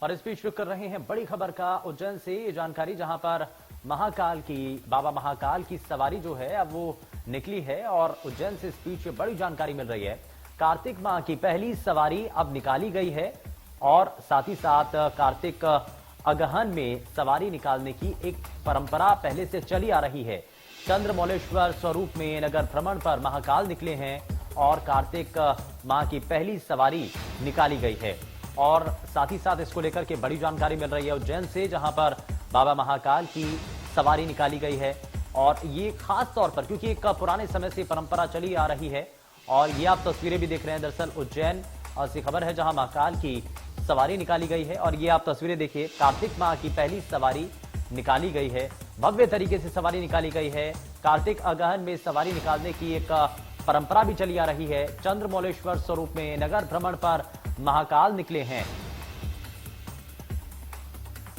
और इस बीच रुक कर रहे हैं बड़ी खबर का उज्जैन से ये जानकारी, जहां पर महाकाल की बाबा महाकाल की सवारी जो है अब वो निकली है। और उज्जैन से इस बीच बड़ी जानकारी मिल रही है, कार्तिक माह की पहली सवारी अब निकाली गई है और साथ ही साथ कार्तिक अगहन में सवारी निकालने की एक परंपरा पहले से चली आ रही है। चंद्रमौलेश्वर स्वरूप में नगर भ्रमण पर महाकाल निकले हैं और कार्तिक माह की पहली सवारी निकाली गई है। और साथ ही साथ इसको लेकर के बड़ी जानकारी मिल रही है उज्जैन से, जहां पर बाबा महाकाल की सवारी निकाली गई है। और ये खास तौर पर क्योंकि एक पुराने समय से परंपरा चली आ रही है। और ये आप तस्वीरें भी देख रहे हैं, दरअसल उज्जैन से खबर है जहां महाकाल की सवारी निकाली गई है। और ये आप तस्वीरें देखिए, कार्तिक माह की पहली सवारी निकाली गई है, भव्य तरीके से सवारी निकाली गई है। कार्तिक अगहन में सवारी निकालने की एक परंपरा भी चली आ रही है। चंद्रमौलेश्वर स्वरूप में नगर भ्रमण पर महाकाल निकले हैं।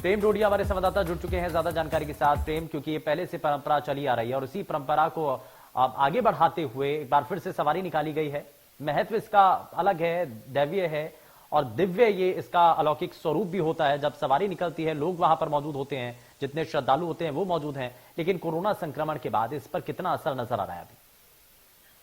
प्रेम डोडिया हमारे संवाददाता जुड़ चुके हैं ज्यादा जानकारी के साथ। प्रेम, क्योंकि ये पहले से परंपरा चली आ रही है और उसी परंपरा को अब आगे बढ़ाते हुए एक बार फिर से सवारी निकाली गई है। महत्व इसका अलग है, दैवीय है और दिव्य ये इसका अलौकिक स्वरूप भी होता है। जब सवारी निकलती है लोग वहां पर मौजूद होते हैं, जितने श्रद्धालु होते हैं वो मौजूद हैं। लेकिन कोरोना संक्रमण के बाद इस पर कितना असर नजर आ रहा है अभी?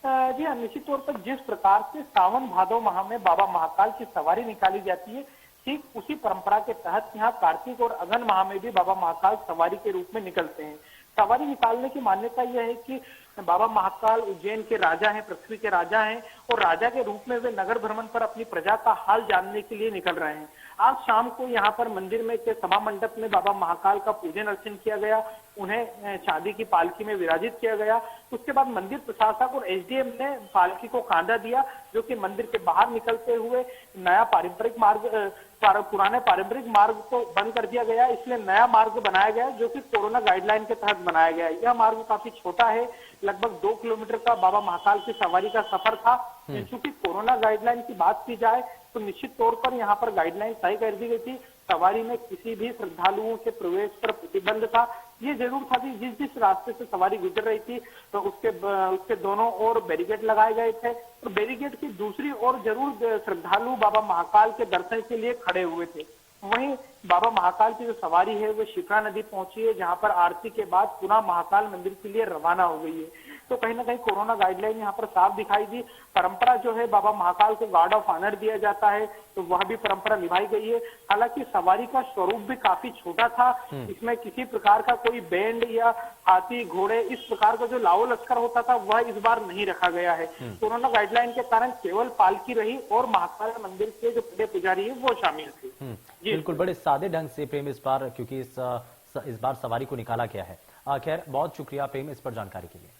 जी हाँ, निश्चित तौर पर जिस प्रकार से सावन भादो माह में बाबा महाकाल की सवारी निकाली जाती है, ठीक उसी परंपरा के तहत यहाँ कार्तिक और अगहन माह में भी बाबा महाकाल सवारी के रूप में निकलते हैं। सवारी निकालने की मान्यता यह है कि बाबा महाकाल उज्जैन के राजा हैं, पृथ्वी के राजा हैं और राजा के रूप में वे नगर भ्रमण पर अपनी प्रजा का हाल जानने के लिए निकल रहे हैं। आज शाम को यहाँ पर मंदिर में के सभा मंडप में बाबा महाकाल का पूजन अर्चन किया गया, उन्हें चांदी की पालकी में विराजित किया गया। उसके बाद मंदिर प्रशासक और एसडीएम ने पालकी को कांधा दिया, जो कि मंदिर के बाहर निकलते हुए नया पारंपरिक मार्ग, पुराने पारंपरिक मार्ग को बंद कर दिया गया, इसलिए नया मार्ग बनाया गया जो कि कोरोना गाइडलाइन के तहत बनाया गया है। यह मार्ग काफी छोटा है, लगभग 2 किलोमीटर का बाबा महाकाल की सवारी का सफर था। चूंकि कोरोना गाइडलाइन की बात की जाए तो निश्चित तौर पर यहाँ पर गाइडलाइन तय कर दी गई थी। सवारी में किसी भी श्रद्धालुओं के प्रवेश पर प्रतिबंध था। ये जरूर था कि जिस जिस रास्ते से सवारी गुजर रही थी तो उसके दोनों ओर बैरिकेड लगाए गए थे और बैरिकेड की दूसरी ओर जरूर श्रद्धालु बाबा महाकाल के दर्शन के लिए खड़े हुए थे। वहीं बाबा महाकाल की जो सवारी है वो शिप्रा नदी पहुंची है, जहां पर आरती के बाद पुनः महाकाल मंदिर के लिए रवाना हो गई है। तो कहीं ना कहीं कोरोना गाइडलाइन यहाँ पर साफ दिखाई दी। परंपरा जो है बाबा महाकाल को गार्ड ऑफ ऑनर दिया जाता है, तो वह भी परंपरा निभाई गई है। हालांकि सवारी का स्वरूप भी काफी छोटा था, इसमें किसी प्रकार का कोई बैंड या हाथी घोड़े इस प्रकार का जो लाओ लश्कर होता था वह इस बार नहीं रखा गया है। कोरोना गाइडलाइन के कारण केवल पालकी रही और महाकाल मंदिर के जो बड़े पुजारी है वो शामिल थे। बिल्कुल, बड़े सादे ढंग से प्रेम इस बार, क्योंकि इस बार सवारी को निकाला गया है। खैर, बहुत शुक्रिया प्रेम इस पर जानकारी के लिए।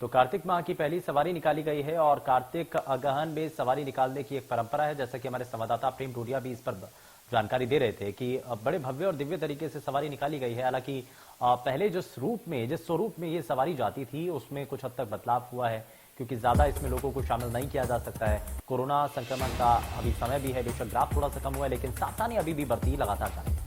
तो कार्तिक माह की पहली सवारी निकाली गई है और कार्तिक अगहन में सवारी निकालने की एक परंपरा है। जैसा कि हमारे संवाददाता प्रेम टोडिया भी इस पर जानकारी दे रहे थे कि बड़े भव्य और दिव्य तरीके से सवारी निकाली गई है। हालांकि पहले जिस स्वरूप में ये सवारी जाती थी उसमें कुछ हद तक बदलाव हुआ है, क्योंकि ज्यादा इसमें लोगों को शामिल नहीं किया जा सकता है। कोरोना संक्रमण का अभी समय भी है, बेशक ग्राफ थोड़ा सा कम हुआ है, लेकिन सावधानी अभी भी बरती लगातार जारी है।